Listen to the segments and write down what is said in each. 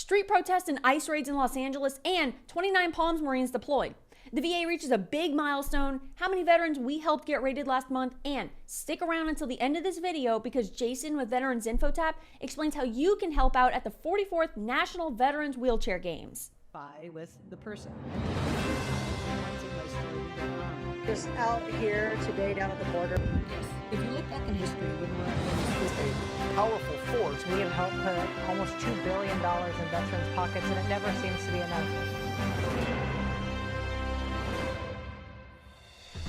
street protests and ICE raids in Los Angeles, and 29 Palms Marines deployed. The VA reaches a big milestone, how many veterans we helped get rated last month, and stick around until the end of this video because Jason with VeteransInfotap explains how you can help out at the 44th National Veterans Wheelchair Games. With the person. Just out here today down at the border. If you look back in history, when we're a powerful force. We have helped put almost $2 billion in veterans' pockets, and it never seems to be enough.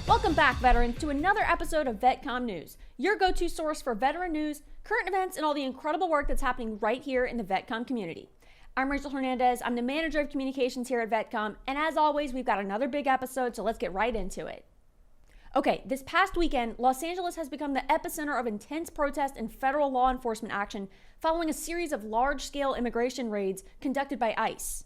Welcome back, veterans, to another episode of VetComm News, your go-to source for veteran news, current events, and all the incredible work that's happening right here in the VetComm community. I'm Rachel Hernandez. I'm the manager of communications here at VetComm, and as always, we've got another big episode, so let's get right into it. Okay, this past weekend, Los Angeles has become the epicenter of intense protest and federal law enforcement action following a series of large-scale immigration raids conducted by ICE.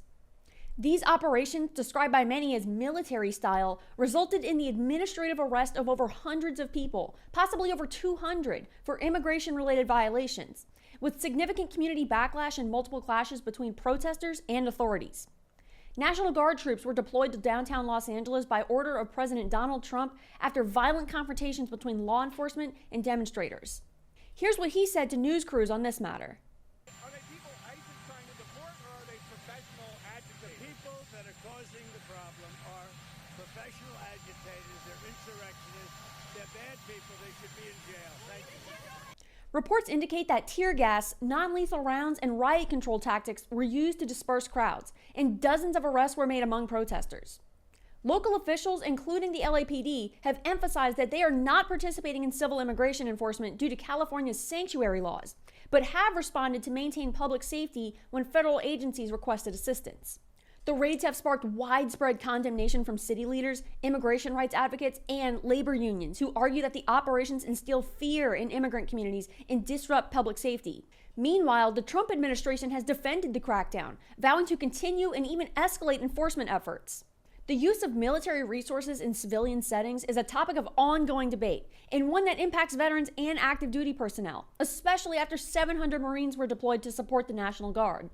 These operations, described by many as military style, resulted in the administrative arrest of over hundreds of people, possibly over 200, for immigration-related violations, with significant community backlash and multiple clashes between protesters and authorities. National Guard troops were deployed to downtown Los Angeles by order of President Donald Trump after violent confrontations between law enforcement and demonstrators. Here's what he said to news crews on this matter. Are they people ICE is trying to deport, or are they professional agitators? The people that are causing the problem are professional agitators, they're insurrectionists, they're bad people, they should be in jail. Thank you. Reports indicate that tear gas, non-lethal rounds, and riot control tactics were used to disperse crowds, and dozens of arrests were made among protesters. Local officials, including the LAPD, have emphasized that they are not participating in civil immigration enforcement due to California's sanctuary laws, but have responded to maintain public safety when federal agencies requested assistance. The raids have sparked widespread condemnation from city leaders, immigration rights advocates, and labor unions who argue that the operations instill fear in immigrant communities and disrupt public safety. Meanwhile, the Trump administration has defended the crackdown, vowing to continue and even escalate enforcement efforts. The use of military resources in civilian settings is a topic of ongoing debate, and one that impacts veterans and active duty personnel, especially after 700 Marines were deployed to support the National Guard.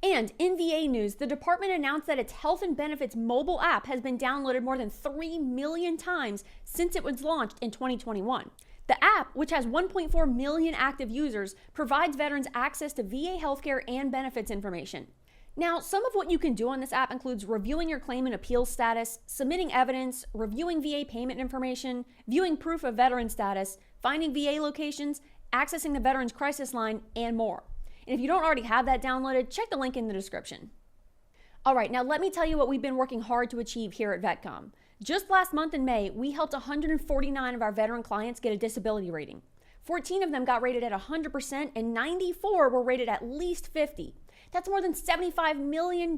And in VA news, the department announced that its Health and Benefits mobile app has been downloaded more than 3 million times since it was launched in 2021. The app, which has 1.4 million active users, provides veterans access to VA healthcare and benefits information. Now, some of what you can do on this app includes reviewing your claim and appeal status, submitting evidence, reviewing VA payment information, viewing proof of veteran status, finding VA locations, accessing the Veterans Crisis Line, and more. And if you don't already have that downloaded, check the link in the description. All right, now let me tell you what we've been working hard to achieve here at VetComm. Just last month in May, we helped 149 of our veteran clients get a disability rating. 14 of them got rated at 100%, and 94 were rated at least 50. That's more than $75 million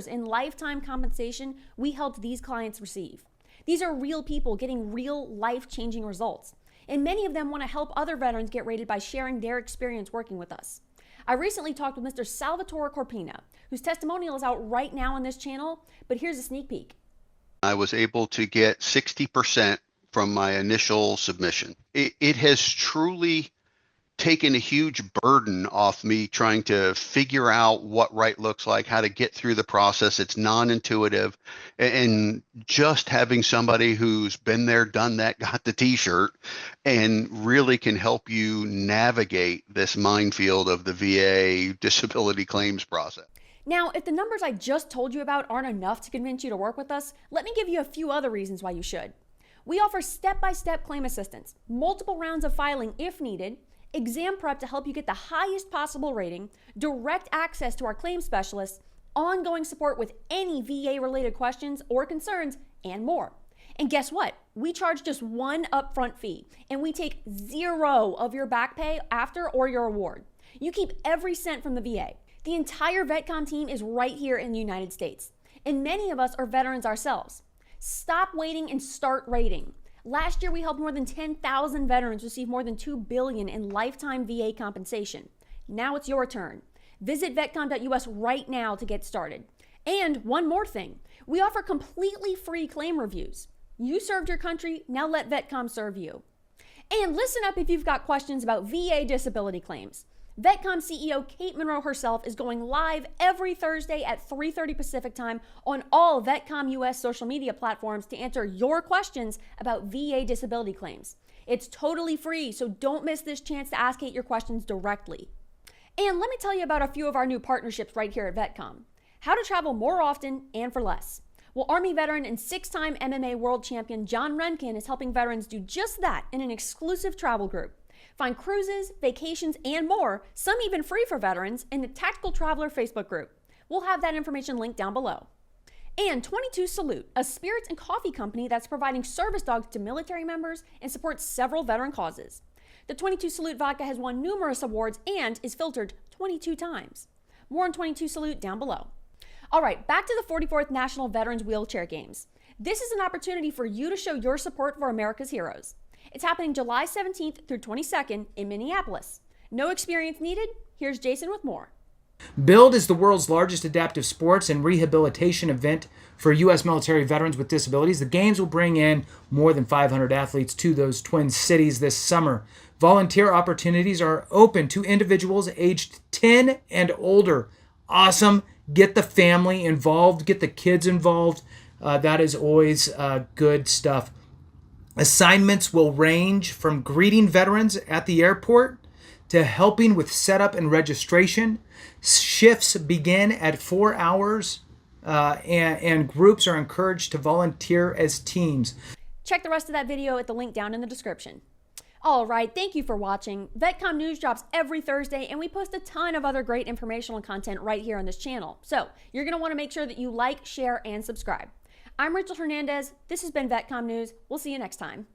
in lifetime compensation we helped these clients receive. These are real people getting real life-changing results. And many of them want to help other veterans get rated by sharing their experience working with us. I recently talked with Mr. Salvatore Corpina, whose testimonial is out right now on this channel, but here's a sneak peek. I was able to get 60% from my initial submission. It has truly taken a huge burden off me trying to figure out what right looks like, how to get through the process. It's non-intuitive, and just having somebody who's been there, done that, got the t-shirt, and really can help you navigate this minefield of the VA disability claims process. Now, if the numbers I just told you about aren't enough to convince you to work with us, let me give you a few other reasons why you should. We offer step-by-step claim assistance, multiple rounds of filing if needed, exam prep to help you get the highest possible rating, direct access to our claim specialists, ongoing support with any VA-related questions or concerns, and more. And guess what? We charge just one upfront fee, and we take 0 of your back pay after or your award. You keep every cent from the VA. The entire VetComm team is right here in the United States, and many of us are veterans ourselves. Stop waiting and start rating. Last year, we helped more than 10,000 veterans receive more than $2 billion in lifetime VA compensation. Now it's your turn. Visit VETCOMM.us right now to get started. And one more thing, we offer completely free claim reviews. You served your country, now let VetComm serve you. And listen up if you've got questions about VA disability claims. VetComm CEO Kate Monroe herself is going live every Thursday at 3:30 Pacific time on all VetComm US social media platforms to answer your questions about VA disability claims. It's totally free, so don't miss this chance to ask Kate your questions directly. And let me tell you about a few of our new partnerships right here at VetComm. How to travel more often and for less. Well, Army veteran and 6-time MMA world champion John Renkin is helping veterans do just that in an exclusive travel group. Find cruises, vacations, and more, some even free for veterans, in the Tactical Traveler Facebook group. We'll have that information linked down below. And 22 Salute, a spirits and coffee company that's providing service dogs to military members and supports several veteran causes. The 22 Salute vodka has won numerous awards and is filtered 22 times. More on 22 Salute down below. All right, back to the 44th National Veterans Wheelchair Games. This is an opportunity for you to show your support for America's heroes. It's happening July 17th through 22nd in Minneapolis. No experience needed. Here's Jason with more. BUILD is the world's largest adaptive sports and rehabilitation event for U.S. military veterans with disabilities. The Games will bring in more than 500 athletes to those Twin Cities this summer. Volunteer opportunities are open to individuals aged 10 and older. Awesome. Get the family involved. Get the kids involved. That is always good stuff. Assignments will range from greeting veterans at the airport to helping with setup and registration. Shifts begin at 4 hours, and groups are encouraged to volunteer as teams. Check the rest of that video at the link down in the description. All right, thank you for watching. VetComm News drops every Thursday, and we post a ton of other great informational content right here on this channel. So you're going to want to make sure that you like, share, and subscribe. I'm Rachel Hernandez. This has been VetComm News. We'll see you next time.